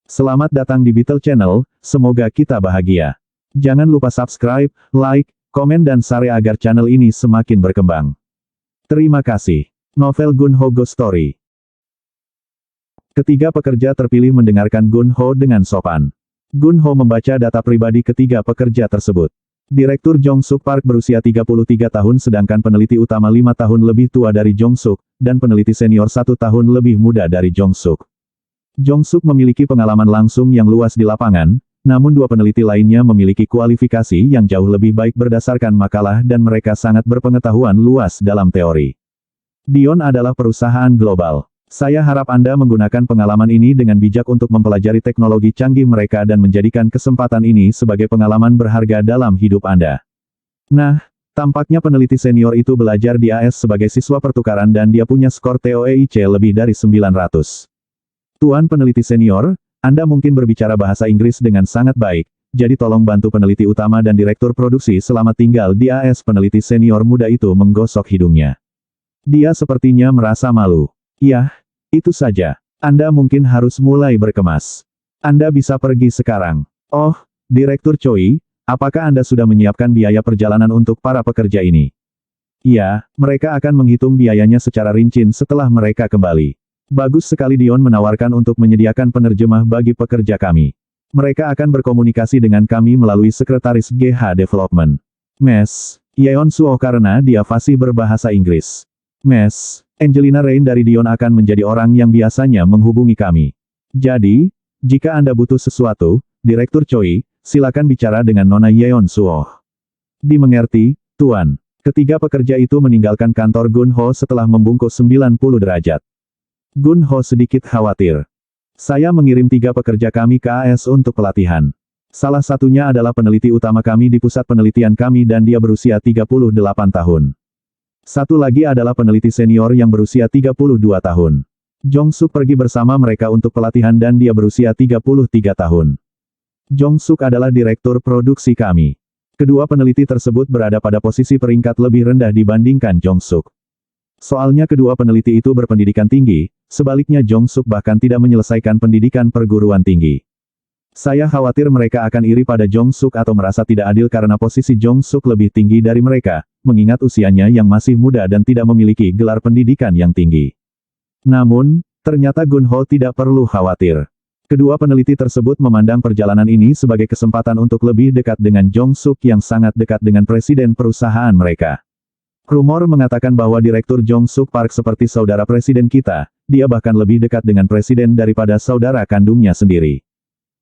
Selamat datang di Beetle Channel, semoga kita bahagia. Jangan lupa subscribe, like, komen dan share agar channel ini semakin berkembang. Terima kasih. Novel Gun-Ho Ghost Story. Ketiga pekerja terpilih mendengarkan Gun-Ho dengan sopan. Gun-Ho membaca data pribadi ketiga pekerja tersebut. Direktur Jong-suk Park berusia 33 tahun sedangkan peneliti utama 5 tahun lebih tua dari Jong-suk, dan peneliti senior 1 tahun lebih muda dari Jong-suk. Jong-suk memiliki pengalaman langsung yang luas di lapangan, namun dua peneliti lainnya memiliki kualifikasi yang jauh lebih baik berdasarkan makalah dan mereka sangat berpengetahuan luas dalam teori. Dion adalah perusahaan global. Saya harap Anda menggunakan pengalaman ini dengan bijak untuk mempelajari teknologi canggih mereka dan menjadikan kesempatan ini sebagai pengalaman berharga dalam hidup Anda. Nah, tampaknya peneliti senior itu belajar di AS sebagai siswa pertukaran dan dia punya skor TOEIC lebih dari 900. Tuan peneliti senior, Anda mungkin berbicara bahasa Inggris dengan sangat baik, jadi tolong bantu peneliti utama dan direktur produksi selama tinggal di AS. Peneliti senior muda itu menggosok hidungnya. Dia sepertinya merasa malu. Yah, itu saja. Anda mungkin harus mulai berkemas. Anda bisa pergi sekarang. Oh, Direktur Choi, apakah Anda sudah menyiapkan biaya perjalanan untuk para pekerja ini? Iya, mereka akan menghitung biayanya secara rinci setelah mereka kembali. Bagus sekali. Dion menawarkan untuk menyediakan penerjemah bagi pekerja kami. Mereka akan berkomunikasi dengan kami melalui sekretaris GH Development. Mes, Yeon Suo karena dia fasih berbahasa Inggris. Mes, Angelina Rain dari Dion akan menjadi orang yang biasanya menghubungi kami. Jadi, jika Anda butuh sesuatu, Direktur Choi, silakan bicara dengan Nona Yeon Suo. Dimengerti, Tuan. Ketiga pekerja itu meninggalkan kantor Gun-Ho setelah membungkuk 90 derajat. Gun-Ho sedikit khawatir. Saya mengirim 3 pekerja kami ke AS untuk pelatihan. Salah satunya adalah peneliti utama kami di pusat penelitian kami dan dia berusia 38 tahun. Satu lagi adalah peneliti senior yang berusia 32 tahun. Jong-suk pergi bersama mereka untuk pelatihan dan dia berusia 33 tahun. Jong-suk adalah direktur produksi kami. Kedua peneliti tersebut berada pada posisi peringkat lebih rendah dibandingkan Jong-suk. Soalnya kedua peneliti itu berpendidikan tinggi, sebaliknya Jong-suk bahkan tidak menyelesaikan pendidikan perguruan tinggi. Saya khawatir mereka akan iri pada Jong-suk atau merasa tidak adil karena posisi Jong-suk lebih tinggi dari mereka, mengingat usianya yang masih muda dan tidak memiliki gelar pendidikan yang tinggi. Namun, ternyata Gun-Ho tidak perlu khawatir. Kedua peneliti tersebut memandang perjalanan ini sebagai kesempatan untuk lebih dekat dengan Jong-suk yang sangat dekat dengan presiden perusahaan mereka. Rumor mengatakan bahwa Direktur Jong-suk Park seperti saudara presiden kita, dia bahkan lebih dekat dengan presiden daripada saudara kandungnya sendiri.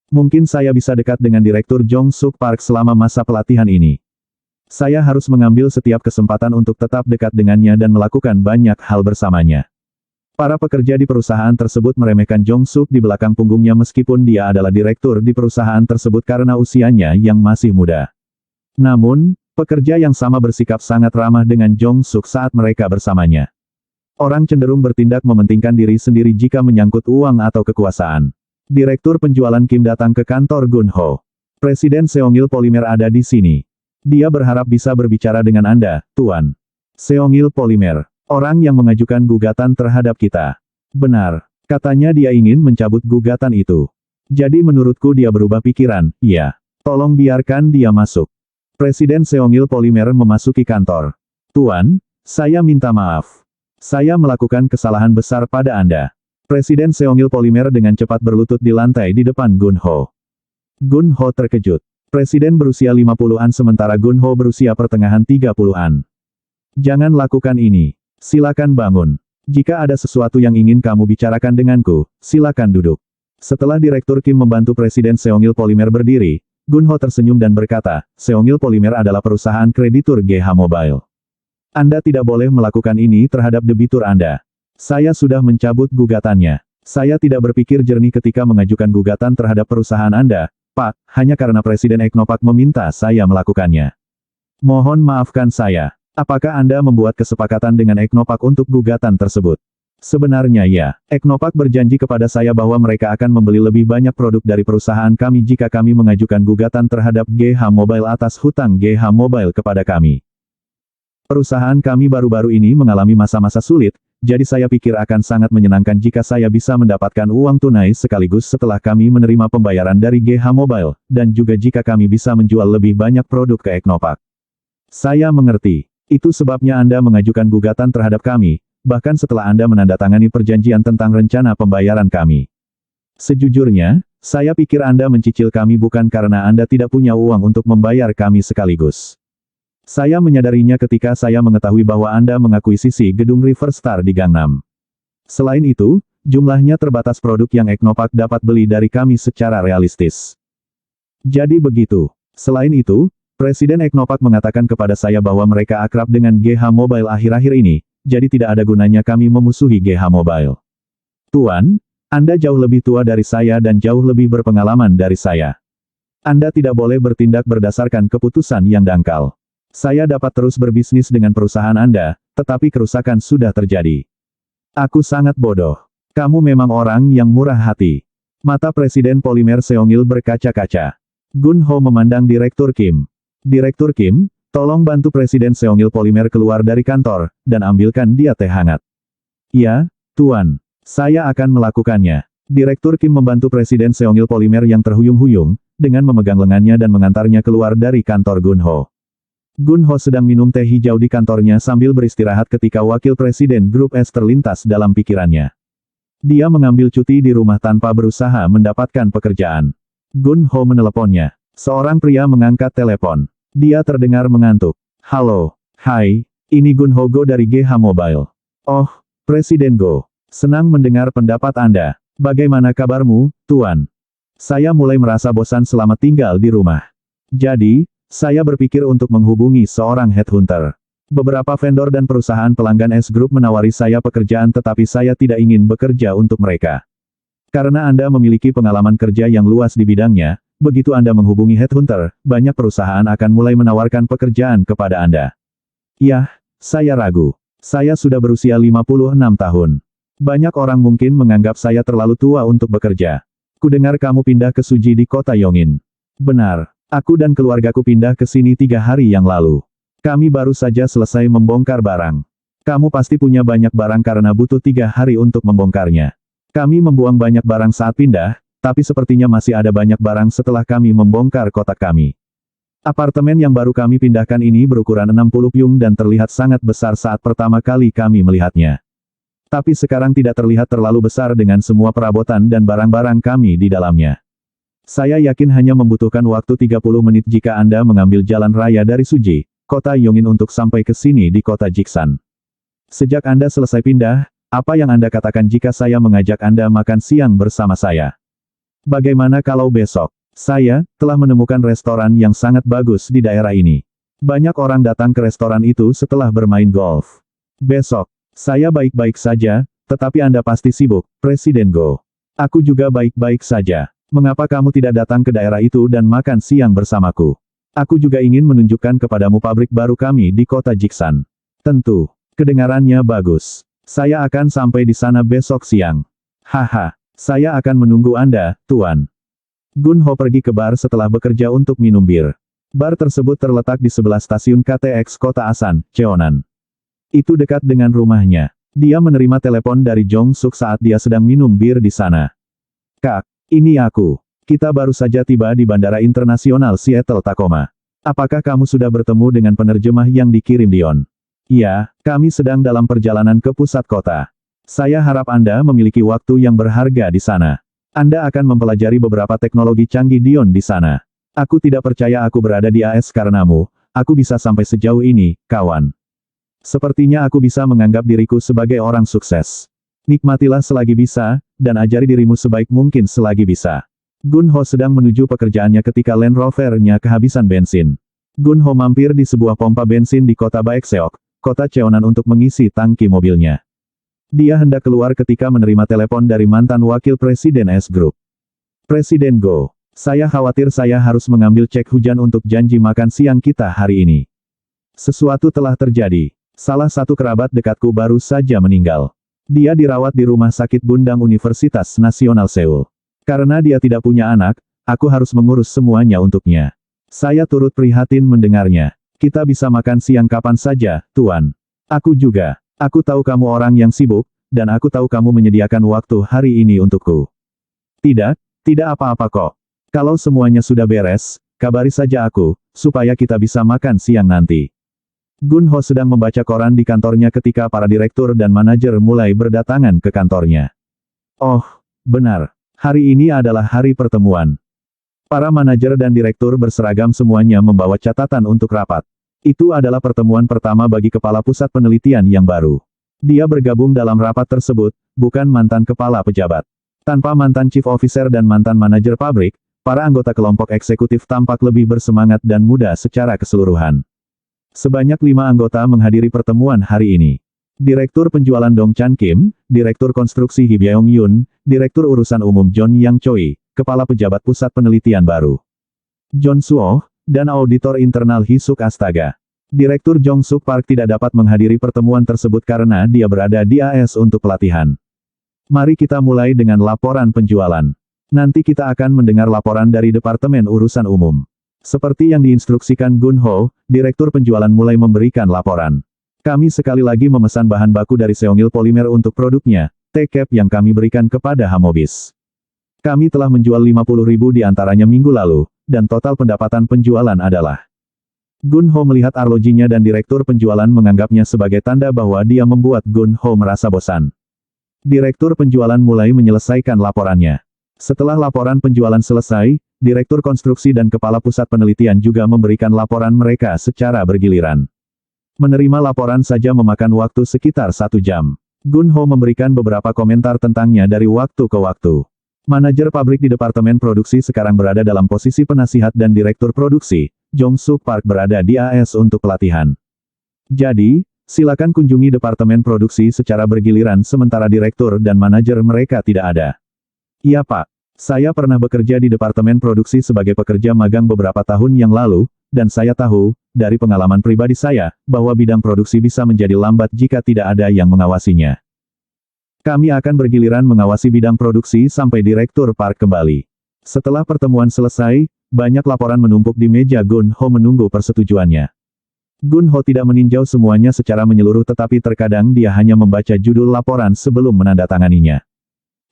Mungkin saya bisa dekat dengan Direktur Jong-suk Park selama masa pelatihan ini. Saya harus mengambil setiap kesempatan untuk tetap dekat dengannya dan melakukan banyak hal bersamanya. Para pekerja di perusahaan tersebut meremehkan Jong-suk di belakang punggungnya meskipun dia adalah direktur di perusahaan tersebut karena usianya yang masih muda. Namun, pekerja yang sama bersikap sangat ramah dengan Jong-suk saat mereka bersamanya. Orang cenderung bertindak mementingkan diri sendiri jika menyangkut uang atau kekuasaan. Direktur penjualan Kim datang ke kantor Gun-Ho. Presiden Seongil Polymer ada di sini. Dia berharap bisa berbicara dengan Anda, Tuan. Seongil Polymer, orang yang mengajukan gugatan terhadap kita. Benar, katanya dia ingin mencabut gugatan itu. Jadi menurutku dia berubah pikiran, iya. Tolong biarkan dia masuk. Presiden Seongil Polymer memasuki kantor. Tuan, saya minta maaf. Saya melakukan kesalahan besar pada Anda. Presiden Seongil Polymer dengan cepat berlutut di lantai di depan Gun-Ho. Gun-Ho terkejut. Presiden berusia 50-an sementara Gun-Ho berusia pertengahan 30-an. Jangan lakukan ini. Silakan bangun. Jika ada sesuatu yang ingin kamu bicarakan denganku, silakan duduk. Setelah Direktur Kim membantu Presiden Seongil Polymer berdiri, Gun-Ho tersenyum dan berkata, Seongil Polymer adalah perusahaan kreditur GH Mobile. Anda tidak boleh melakukan ini terhadap debitur Anda. Saya sudah mencabut gugatannya. Saya tidak berpikir jernih ketika mengajukan gugatan terhadap perusahaan Anda, Pak, hanya karena Presiden Eknopak meminta saya melakukannya. Mohon maafkan saya. Apakah Anda membuat kesepakatan dengan Eknopak untuk gugatan tersebut? Sebenarnya ya, Eknopak berjanji kepada saya bahwa mereka akan membeli lebih banyak produk dari perusahaan kami jika kami mengajukan gugatan terhadap GH Mobile atas hutang GH Mobile kepada kami. Perusahaan kami baru-baru ini mengalami masa-masa sulit, jadi saya pikir akan sangat menyenangkan jika saya bisa mendapatkan uang tunai sekaligus setelah kami menerima pembayaran dari GH Mobile, dan juga jika kami bisa menjual lebih banyak produk ke Eknopak. Saya mengerti. Itu sebabnya Anda mengajukan gugatan terhadap kami, bahkan setelah Anda menandatangani perjanjian tentang rencana pembayaran kami. Sejujurnya, saya pikir Anda mencicil kami bukan karena Anda tidak punya uang untuk membayar kami sekaligus. Saya menyadarinya ketika saya mengetahui bahwa Anda mengakuisisi gedung Riverstar di Gangnam. Selain itu, jumlahnya terbatas produk yang Eknopak dapat beli dari kami secara realistis. Jadi begitu. Selain itu, Presiden Eknopak mengatakan kepada saya bahwa mereka akrab dengan GH Mobile akhir-akhir ini, jadi tidak ada gunanya kami memusuhi GH Mobile. Tuan, Anda jauh lebih tua dari saya dan jauh lebih berpengalaman dari saya. Anda tidak boleh bertindak berdasarkan keputusan yang dangkal. Saya dapat terus berbisnis dengan perusahaan Anda, tetapi kerusakan sudah terjadi. Aku sangat bodoh. Kamu memang orang yang murah hati. Mata Presiden Polimer Seongil berkaca-kaca. Gun Ho memandang Direktur Kim. Direktur Kim, tolong bantu Presiden Seongil Polimer keluar dari kantor, dan ambilkan dia teh hangat. Ya, Tuan. Saya akan melakukannya. Direktur Kim membantu Presiden Seongil Polimer yang terhuyung-huyung, dengan memegang lengannya dan mengantarnya keluar dari kantor Gun Ho. Gun Ho sedang minum teh hijau di kantornya sambil beristirahat ketika Wakil Presiden Grup S terlintas dalam pikirannya. Dia mengambil cuti di rumah tanpa berusaha mendapatkan pekerjaan. Gun Ho meneleponnya. Seorang pria mengangkat telepon. Dia terdengar mengantuk. Halo, hai, ini Gun Ho Go dari GH Mobile. Oh, Presiden Go. Senang mendengar pendapat Anda. Bagaimana kabarmu, Tuan? Saya mulai merasa bosan selama tinggal di rumah. Jadi, saya berpikir untuk menghubungi seorang headhunter. Beberapa vendor dan perusahaan pelanggan S Group menawari saya pekerjaan tetapi saya tidak ingin bekerja untuk mereka. Karena Anda memiliki pengalaman kerja yang luas di bidangnya, begitu Anda menghubungi headhunter, banyak perusahaan akan mulai menawarkan pekerjaan kepada Anda. Yah, saya ragu. Saya sudah berusia 56 tahun. Banyak orang mungkin menganggap saya terlalu tua untuk bekerja. Kudengar kamu pindah ke Suji di kota Yongin. Benar. Aku dan keluargaku pindah ke sini 3 hari yang lalu. Kami baru saja selesai membongkar barang. Kamu pasti punya banyak barang karena butuh 3 hari untuk membongkarnya. Kami membuang banyak barang saat pindah, tapi sepertinya masih ada banyak barang setelah kami membongkar kotak kami. Apartemen yang baru kami pindahkan ini berukuran 60 pyung dan terlihat sangat besar saat pertama kali kami melihatnya. Tapi sekarang tidak terlihat terlalu besar dengan semua perabotan dan barang-barang kami di dalamnya. Saya yakin hanya membutuhkan waktu 30 menit jika Anda mengambil jalan raya dari Suji, kota Yongin untuk sampai ke sini di kota Jiksan. Sejak Anda selesai pindah, apa yang Anda katakan jika saya mengajak Anda makan siang bersama saya? Bagaimana kalau besok? Saya telah menemukan restoran yang sangat bagus di daerah ini. Banyak orang datang ke restoran itu setelah bermain golf. Besok, saya baik-baik saja, tetapi Anda pasti sibuk, Presiden Go. Aku juga baik-baik saja. Mengapa kamu tidak datang ke daerah itu dan makan siang bersamaku? Aku juga ingin menunjukkan kepadamu pabrik baru kami di kota Jiksan. Tentu, kedengarannya bagus. Saya akan sampai di sana besok siang. Haha, saya akan menunggu Anda, Tuan. Gun Ho pergi ke bar setelah bekerja untuk minum bir. Bar tersebut terletak di sebelah stasiun KTX Kota Asan, Cheonan. Itu dekat dengan rumahnya. Dia menerima telepon dari Jong Suk saat dia sedang minum bir di sana. Kak. Ini aku. Kita baru saja tiba di Bandara Internasional Seattle Tacoma. Apakah kamu sudah bertemu dengan penerjemah yang dikirim Dion? Iya, kami sedang dalam perjalanan ke pusat kota. Saya harap Anda memiliki waktu yang berharga di sana. Anda akan mempelajari beberapa teknologi canggih Dion di sana. Aku tidak percaya aku berada di AS karenamu, aku bisa sampai sejauh ini, kawan. Sepertinya aku bisa menganggap diriku sebagai orang sukses. Nikmatilah selagi bisa, dan ajari dirimu sebaik mungkin selagi bisa. Gun Ho sedang menuju pekerjaannya ketika Land Rover-nya kehabisan bensin. Gun Ho mampir di sebuah pompa bensin di kota Baekseok, kota Cheonan untuk mengisi tangki mobilnya. Dia hendak keluar ketika menerima telepon dari mantan wakil Presiden S Group. Presiden Go, saya khawatir saya harus mengambil cek hujan untuk janji makan siang kita hari ini. Sesuatu telah terjadi. Salah satu kerabat dekatku baru saja meninggal. Dia dirawat di Rumah Sakit Bundang Universitas Nasional Seoul. Karena dia tidak punya anak, aku harus mengurus semuanya untuknya. Saya turut prihatin mendengarnya. Kita bisa makan siang kapan saja, Tuan. Aku juga. Aku tahu kamu orang yang sibuk, dan aku tahu kamu menyediakan waktu hari ini untukku. Tidak, tidak apa-apa kok. Kalau semuanya sudah beres, kabari saja aku, supaya kita bisa makan siang nanti. Gun Ho sedang membaca koran di kantornya ketika para direktur dan manajer mulai berdatangan ke kantornya. Oh, benar. Hari ini adalah hari pertemuan. Para manajer dan direktur berseragam semuanya membawa catatan untuk rapat. Itu adalah pertemuan pertama bagi kepala pusat penelitian yang baru. Dia bergabung dalam rapat tersebut, bukan mantan kepala pejabat. Tanpa mantan chief officer dan mantan manajer pabrik, para anggota kelompok eksekutif tampak lebih bersemangat dan muda secara keseluruhan. Sebanyak 5 anggota menghadiri pertemuan hari ini. Direktur penjualan Dong Chan Kim, Direktur konstruksi Hee Byung Yun, Direktur urusan umum John Yang Choi, Kepala Pejabat Pusat Penelitian Baru John Suo, dan auditor internal Hee Suk Astaga. Direktur Jong Suk Park tidak dapat menghadiri pertemuan tersebut karena dia berada di AS untuk pelatihan. Mari kita mulai dengan laporan penjualan. Nanti kita akan mendengar laporan dari Departemen Urusan Umum. Seperti yang diinstruksikan Gun Ho, Direktur Penjualan mulai memberikan laporan. Kami sekali lagi memesan bahan baku dari Seongil Polymer untuk produknya, T-Cap yang kami berikan kepada Hamobis. Kami telah menjual 50.000 di antaranya minggu lalu, dan total pendapatan penjualan adalah. Gun Ho melihat arlojinya dan direktur penjualan menganggapnya sebagai tanda bahwa dia membuat Gun Ho merasa bosan. Direktur penjualan mulai menyelesaikan laporannya. Setelah laporan penjualan selesai, direktur konstruksi dan kepala pusat penelitian juga memberikan laporan mereka secara bergiliran. Menerima laporan saja memakan waktu sekitar 1 jam. Gun Ho memberikan beberapa komentar tentangnya dari waktu ke waktu. Manajer pabrik di Departemen Produksi sekarang berada dalam posisi penasihat dan direktur produksi, Jong Suk Park berada di AS untuk pelatihan. Jadi, silakan kunjungi Departemen Produksi secara bergiliran sementara direktur dan manajer mereka tidak ada. Iya Pak, saya pernah bekerja di Departemen Produksi sebagai pekerja magang beberapa tahun yang lalu, dan saya tahu, dari pengalaman pribadi saya, bahwa bidang produksi bisa menjadi lambat jika tidak ada yang mengawasinya. Kami akan bergiliran mengawasi bidang produksi sampai Direktur Park kembali. Setelah pertemuan selesai, banyak laporan menumpuk di meja Gun Ho menunggu persetujuannya. Gun Ho tidak meninjau semuanya secara menyeluruh tetapi terkadang dia hanya membaca judul laporan sebelum menandatanganinya.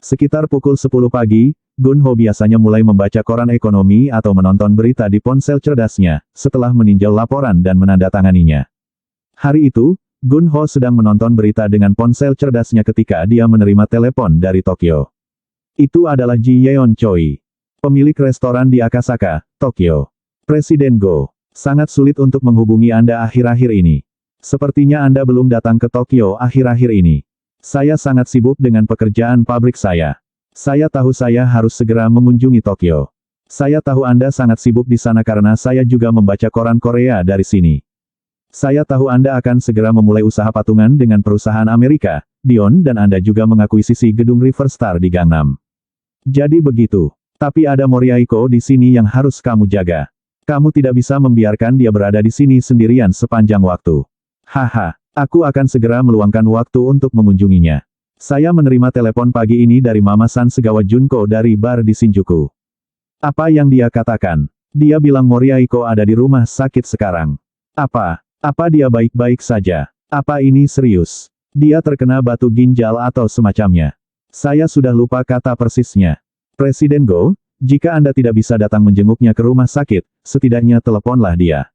Sekitar pukul 10 pagi, Gun Ho biasanya mulai membaca koran ekonomi atau menonton berita di ponsel cerdasnya, setelah meninjau laporan dan menandatanganinya. Hari itu, Gun Ho sedang menonton berita dengan ponsel cerdasnya ketika dia menerima telepon dari Tokyo. Itu adalah Ji Yeon Choi, pemilik restoran di Akasaka, Tokyo. Presiden Go, sangat sulit untuk menghubungi Anda akhir-akhir ini. Sepertinya Anda belum datang ke Tokyo akhir-akhir ini. Saya sangat sibuk dengan pekerjaan pabrik saya. Saya tahu saya harus segera mengunjungi Tokyo. Saya tahu Anda sangat sibuk di sana karena saya juga membaca koran Korea dari sini. Saya tahu Anda akan segera memulai usaha patungan dengan perusahaan Amerika, Dion dan Anda juga mengakuisisi gedung Riverstar di Gangnam. Jadi begitu. Tapi ada Moriaiko di sini yang harus kamu jaga. Kamu tidak bisa membiarkan dia berada di sini sendirian sepanjang waktu. Haha, aku akan segera meluangkan waktu untuk mengunjunginya. Saya menerima telepon pagi ini dari Mama San Segawa Junko dari bar di Shinjuku. Apa yang dia katakan? Dia bilang Moriaiko ada di rumah sakit sekarang. Apa dia baik-baik saja? Apa ini serius? Dia terkena batu ginjal atau semacamnya. Saya sudah lupa kata persisnya. Presiden Go, jika Anda tidak bisa datang menjenguknya ke rumah sakit, setidaknya teleponlah dia.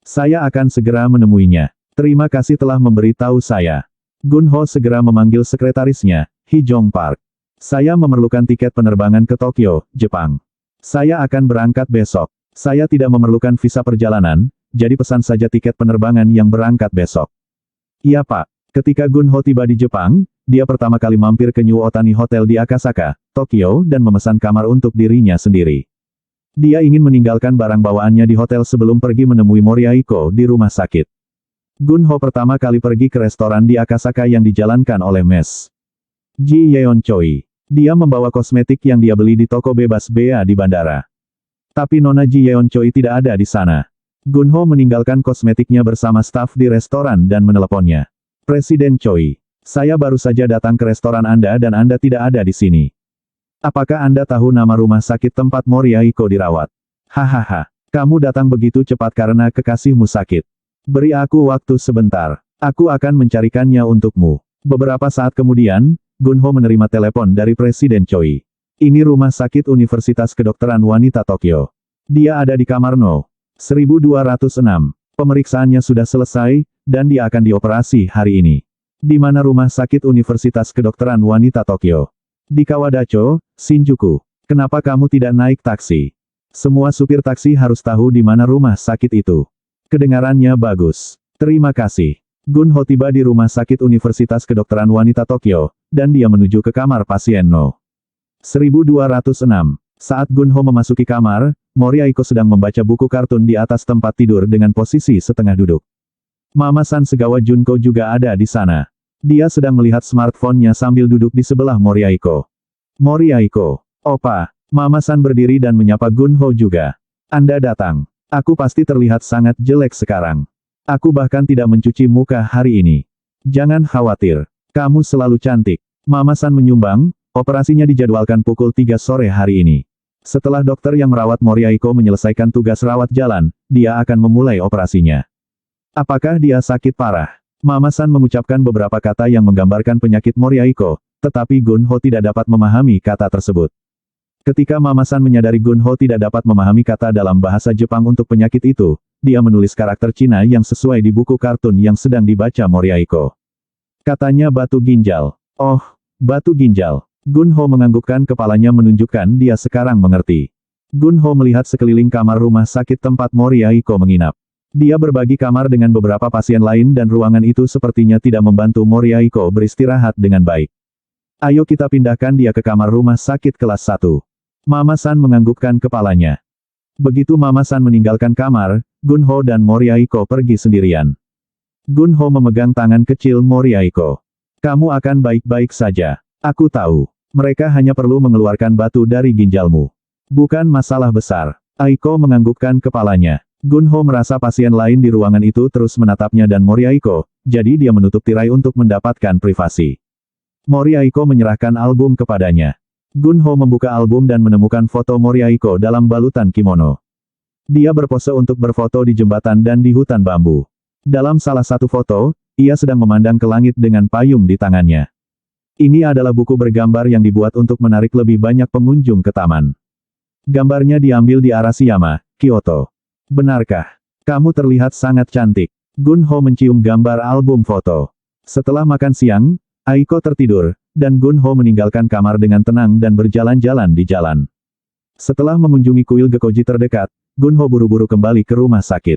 Saya akan segera menemuinya. Terima kasih telah memberitahu saya. Gun Ho segera memanggil sekretarisnya, Hee Jong Park. Saya memerlukan tiket penerbangan ke Tokyo, Jepang. Saya akan berangkat besok. Saya tidak memerlukan visa perjalanan, jadi pesan saja tiket penerbangan yang berangkat besok. Iya Pak. Ketika Gun Ho tiba di Jepang, dia pertama kali mampir ke New Otani Hotel di Akasaka, Tokyo dan memesan kamar untuk dirinya sendiri. Dia ingin meninggalkan barang bawaannya di hotel sebelum pergi menemui Moriaiko di rumah sakit. Gun Ho pertama kali pergi ke restoran di Akasaka yang dijalankan oleh Mes Ji Yeon Choi. Dia membawa kosmetik yang dia beli di toko bebas bea di bandara. Tapi Nona Ji Yeon Choi tidak ada di sana. Gun Ho meninggalkan kosmetiknya bersama staf di restoran dan meneleponnya. Presiden Choi, saya baru saja datang ke restoran Anda dan Anda tidak ada di sini. Apakah Anda tahu nama rumah sakit tempat Moriaiko dirawat? Hahaha, kamu datang begitu cepat karena kekasihmu sakit. Beri aku waktu sebentar. Aku akan mencarikannya untukmu. Beberapa saat kemudian, Gunho menerima telepon dari Presiden Choi. Ini rumah sakit Universitas Kedokteran Wanita Tokyo. Dia ada di kamar No. 1206. Pemeriksaannya sudah selesai, dan dia akan dioperasi hari ini. Di mana rumah sakit Universitas Kedokteran Wanita Tokyo? Di Kawadacho, Shinjuku. Kenapa kamu tidak naik taksi? Semua supir taksi harus tahu di mana rumah sakit itu. Kedengarannya bagus. Terima kasih. Gunho tiba di rumah sakit Universitas Kedokteran Wanita Tokyo, dan dia menuju ke kamar pasien No. 1206. Saat Gunho memasuki kamar, Moriaiko sedang membaca buku kartun di atas tempat tidur dengan posisi setengah duduk. Mama-san Segawa Junko juga ada di sana. Dia sedang melihat smartphone-nya sambil duduk di sebelah Moriaiko. Moriaiko. Opa. Mama-san berdiri dan menyapa Gunho juga. Anda datang. Aku pasti terlihat sangat jelek sekarang. Aku bahkan tidak mencuci muka hari ini. Jangan khawatir. Kamu selalu cantik. Mama-san menyumbang, operasinya dijadwalkan pukul 3 sore hari ini. Setelah dokter yang merawat Moriaiko menyelesaikan tugas rawat jalan, dia akan memulai operasinya. Apakah dia sakit parah? Mama-san mengucapkan beberapa kata yang menggambarkan penyakit Moriaiko, tetapi Gunho tidak dapat memahami kata tersebut. Ketika Mama-san menyadari Gunho tidak dapat memahami kata dalam bahasa Jepang untuk penyakit itu, dia menulis karakter Cina yang sesuai di buku kartun yang sedang dibaca Moriaiko. Katanya batu ginjal. Oh, batu ginjal. Gunho menganggukkan kepalanya menunjukkan dia sekarang mengerti. Gunho melihat sekeliling kamar rumah sakit tempat Moriaiko menginap. Dia berbagi kamar dengan beberapa pasien lain dan ruangan itu sepertinya tidak membantu Moriaiko beristirahat dengan baik. Ayo kita pindahkan dia ke kamar rumah sakit kelas 1. Mama-san menganggukkan kepalanya. Begitu Mama-san meninggalkan kamar, Gunho dan Moriaiko pergi sendirian. Gunho memegang tangan kecil Moriaiko. Kamu akan baik-baik saja. Aku tahu. Mereka hanya perlu mengeluarkan batu dari ginjalmu. Bukan masalah besar. Aiko menganggukkan kepalanya. Gunho merasa pasien lain di ruangan itu terus menatapnya dan Moriaiko, jadi dia menutup tirai untuk mendapatkan privasi. Moriaiko menyerahkan album kepadanya. Gunho membuka album dan menemukan foto Moriaiko dalam balutan kimono. Dia berpose untuk berfoto di jembatan dan di hutan bambu. Dalam salah satu foto, ia sedang memandang ke langit dengan payung di tangannya. Ini adalah buku bergambar yang dibuat untuk menarik lebih banyak pengunjung ke taman. Gambarnya diambil di Arashiyama, Kyoto. Benarkah? Kamu terlihat sangat cantik. Gunho mencium gambar album foto. Setelah makan siang, Aiko tertidur, dan Gunho meninggalkan kamar dengan tenang dan berjalan-jalan di jalan. Setelah mengunjungi kuil Gekoji terdekat, Gunho buru-buru kembali ke rumah sakit.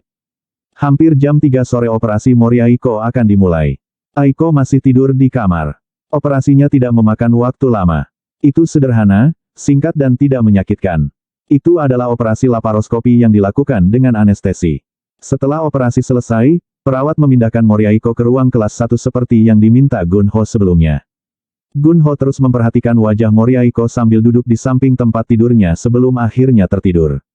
Hampir jam 3 sore operasi Moriaiko akan dimulai. Aiko masih tidur di kamar. Operasinya tidak memakan waktu lama. Itu sederhana, singkat dan tidak menyakitkan. Itu adalah operasi laparoskopi yang dilakukan dengan anestesi. Setelah operasi selesai, perawat memindahkan Moriaiko ke ruang kelas 1 seperti yang diminta Gunho sebelumnya. Gunho terus memperhatikan wajah Moriaiko sambil duduk di samping tempat tidurnya sebelum akhirnya tertidur.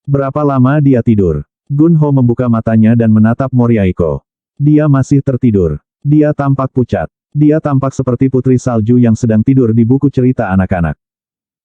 Berapa lama dia tidur? Gunho membuka matanya dan menatap Moriaiko. Dia masih tertidur. Dia tampak pucat. Dia tampak seperti putri salju yang sedang tidur di buku cerita anak-anak.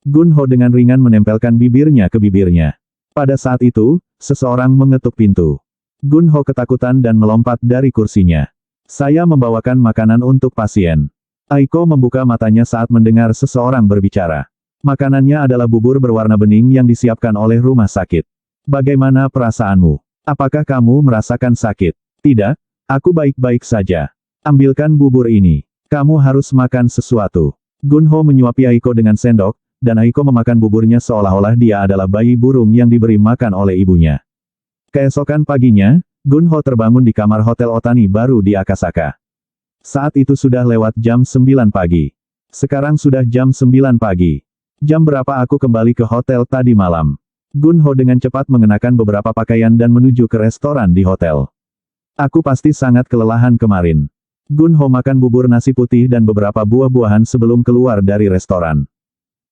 Gunho dengan ringan menempelkan bibirnya ke bibirnya. Pada saat itu, seseorang mengetuk pintu. Gunho ketakutan dan melompat dari kursinya. Saya membawakan makanan untuk pasien. Aiko membuka matanya saat mendengar seseorang berbicara. Makanannya adalah bubur berwarna bening yang disiapkan oleh rumah sakit. Bagaimana perasaanmu? Apakah kamu merasakan sakit? Tidak, aku baik-baik saja. Ambilkan bubur ini. Kamu harus makan sesuatu. Gunho menyuapi Aiko dengan sendok, dan Aiko memakan buburnya seolah-olah dia adalah bayi burung yang diberi makan oleh ibunya. Keesokan paginya, Gunho terbangun di kamar Hotel Otani baru di Akasaka. Saat itu sudah lewat jam 9 pagi. Sekarang sudah jam 9 pagi. Jam berapa aku kembali ke hotel tadi malam? Gunho dengan cepat mengenakan beberapa pakaian dan menuju ke restoran di hotel. Aku pasti sangat kelelahan kemarin. Gunho makan bubur nasi putih dan beberapa buah-buahan sebelum keluar dari restoran.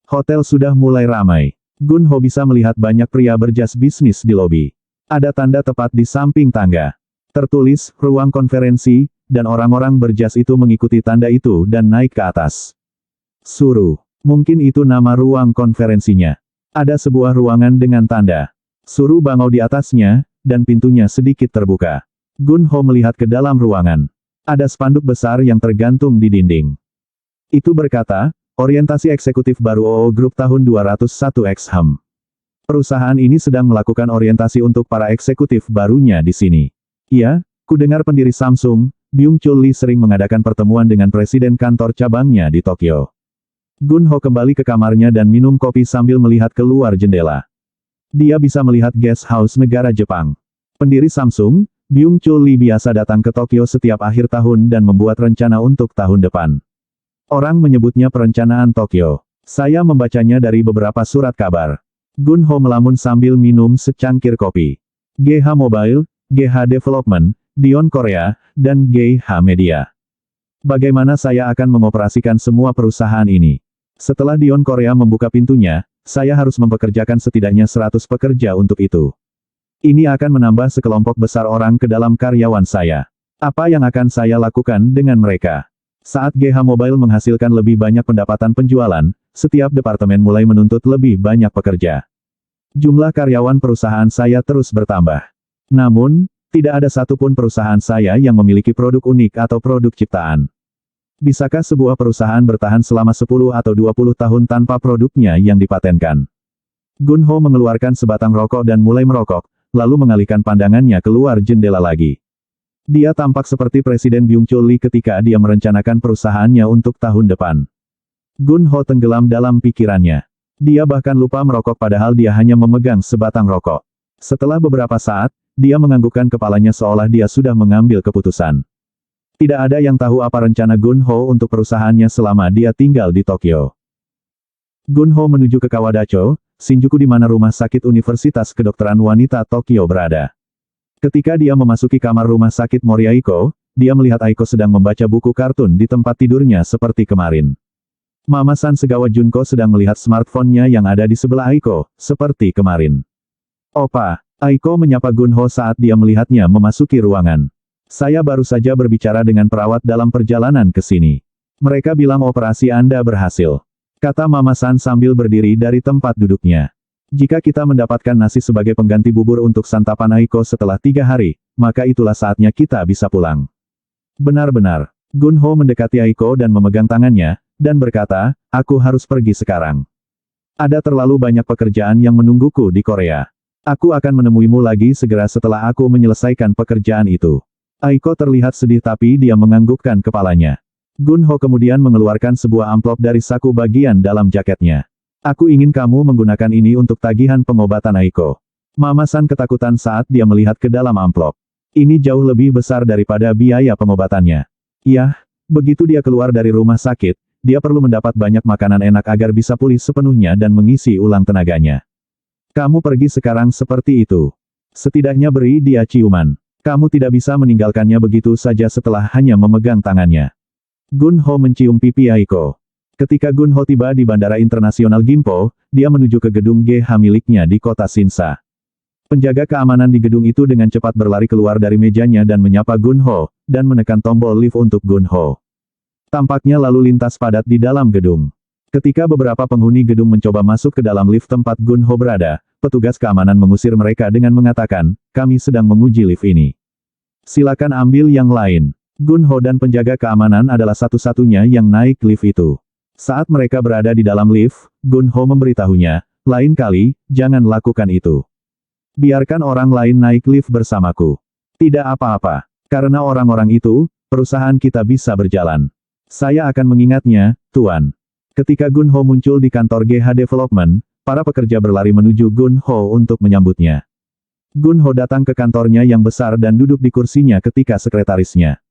Hotel sudah mulai ramai. Gunho bisa melihat banyak pria berjas bisnis di lobi. Ada tanda tepat di samping tangga. Tertulis, ruang konferensi, dan orang-orang berjas itu mengikuti tanda itu dan naik ke atas. Suru. Mungkin itu nama ruang konferensinya. Ada sebuah ruangan dengan tanda Suru bangau di atasnya, dan pintunya sedikit terbuka. Gun Ho melihat ke dalam ruangan. Ada spanduk besar yang tergantung di dinding. Itu berkata, orientasi eksekutif baru OO Group tahun 201 XHM. Perusahaan ini sedang melakukan orientasi untuk para eksekutif barunya di sini. Iya, ku dengar pendiri Samsung, Byung-chul Lee sering mengadakan pertemuan dengan presiden kantor cabangnya di Tokyo. Gun Ho kembali ke kamarnya dan minum kopi sambil melihat keluar jendela. Dia bisa melihat guest house negara Jepang. Pendiri Samsung, Byung-chul Lee biasa datang ke Tokyo setiap akhir tahun dan membuat rencana untuk tahun depan. Orang menyebutnya perencanaan Tokyo. Saya membacanya dari beberapa surat kabar. Gun Ho melamun sambil minum secangkir kopi. GH Mobile, GH Development, Dion Korea, dan GH Media. Bagaimana saya akan mengoperasikan semua perusahaan ini? Setelah Dion Korea membuka pintunya, saya harus mempekerjakan setidaknya 100 pekerja untuk itu. Ini akan menambah sekelompok besar orang ke dalam karyawan saya. Apa yang akan saya lakukan dengan mereka? Saat GH Mobile menghasilkan lebih banyak pendapatan penjualan, setiap departemen mulai menuntut lebih banyak pekerja. Jumlah karyawan perusahaan saya terus bertambah. Namun, tidak ada satupun perusahaan saya yang memiliki produk unik atau produk ciptaan. Bisakah sebuah perusahaan bertahan selama 10 atau 20 tahun tanpa produknya yang dipatenkan? Gun Ho mengeluarkan sebatang rokok dan mulai merokok, lalu mengalihkan pandangannya keluar jendela lagi. Dia tampak seperti Presiden Byung-chul Lee ketika dia merencanakan perusahaannya untuk tahun depan. Gun Ho tenggelam dalam pikirannya. Dia bahkan lupa merokok padahal dia hanya memegang sebatang rokok. Setelah beberapa saat, dia menganggukkan kepalanya seolah dia sudah mengambil keputusan. Tidak ada yang tahu apa rencana Gun Ho untuk perusahaannya selama dia tinggal di Tokyo. Gun Ho menuju ke Kawadacho, Shinjuku di mana rumah sakit Universitas Kedokteran Wanita Tokyo berada. Ketika dia memasuki kamar rumah sakit Mori Aiko, dia melihat Aiko sedang membaca buku kartun di tempat tidurnya seperti kemarin. Mama-san Segawa Junko sedang melihat smartphone-nya yang ada di sebelah Aiko, seperti kemarin. Opa, Aiko menyapa Gun Ho saat dia melihatnya memasuki ruangan. Saya baru saja berbicara dengan perawat dalam perjalanan ke sini. Mereka bilang operasi Anda berhasil. Kata Mama-san sambil berdiri dari tempat duduknya. Jika kita mendapatkan nasi sebagai pengganti bubur untuk santapan Aiko setelah 3 hari, maka itulah saatnya kita bisa pulang. Benar-benar. Gun Ho mendekati Aiko dan memegang tangannya, dan berkata, aku harus pergi sekarang. Ada terlalu banyak pekerjaan yang menungguku di Korea. Aku akan menemuimu lagi segera setelah aku menyelesaikan pekerjaan itu. Aiko terlihat sedih tapi dia menganggukkan kepalanya. Gun Ho kemudian mengeluarkan sebuah amplop dari saku bagian dalam jaketnya. Aku ingin kamu menggunakan ini untuk tagihan pengobatan Aiko. Mama-san ketakutan saat dia melihat ke dalam amplop. Ini jauh lebih besar daripada biaya pengobatannya. Yah, begitu dia keluar dari rumah sakit, dia perlu mendapat banyak makanan enak agar bisa pulih sepenuhnya dan mengisi ulang tenaganya. Kamu pergi sekarang seperti itu. Setidaknya beri dia ciuman. Kamu tidak bisa meninggalkannya begitu saja setelah hanya memegang tangannya. Gun Ho mencium pipi Aiko. Ketika Gun Ho tiba di Bandara Internasional Gimpo, dia menuju ke gedung GH miliknya di kota Shinsa. Penjaga keamanan di gedung itu dengan cepat berlari keluar dari mejanya dan menyapa Gun Ho, dan menekan tombol lift untuk Gun Ho. Tampaknya lalu lintas padat di dalam gedung. Ketika beberapa penghuni gedung mencoba masuk ke dalam lift tempat Gun Ho berada, petugas keamanan mengusir mereka dengan mengatakan, kami sedang menguji lift ini. Silakan ambil yang lain. Gun Ho dan penjaga keamanan adalah satu-satunya yang naik lift itu. Saat mereka berada di dalam lift, Gun Ho memberitahunya, lain kali, jangan lakukan itu. Biarkan orang lain naik lift bersamaku. Tidak apa-apa. Karena orang-orang itu, perusahaan kita bisa berjalan. Saya akan mengingatnya, Tuan. Ketika Gun Ho muncul di kantor GH Development, para pekerja berlari menuju Gun Ho untuk menyambutnya. Gun Ho datang ke kantornya yang besar dan duduk di kursinya ketika sekretarisnya.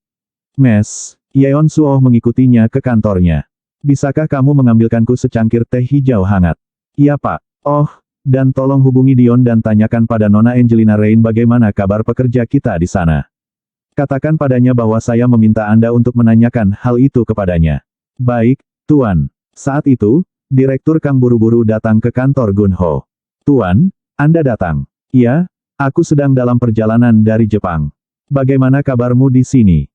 Mes, Yeon Suoh mengikutinya ke kantornya. Bisakah kamu mengambilkanku secangkir teh hijau hangat? Iya Pak. Oh, dan tolong hubungi Dion dan tanyakan pada Nona Angelina Rain bagaimana kabar pekerja kita di sana. Katakan padanya bahwa saya meminta Anda untuk menanyakan hal itu kepadanya. Baik, Tuan. Saat itu, Direktur Kang buru-buru datang ke kantor Gun Ho. Tuan, Anda datang. Iya, aku sedang dalam perjalanan dari Jepang. Bagaimana kabarmu di sini?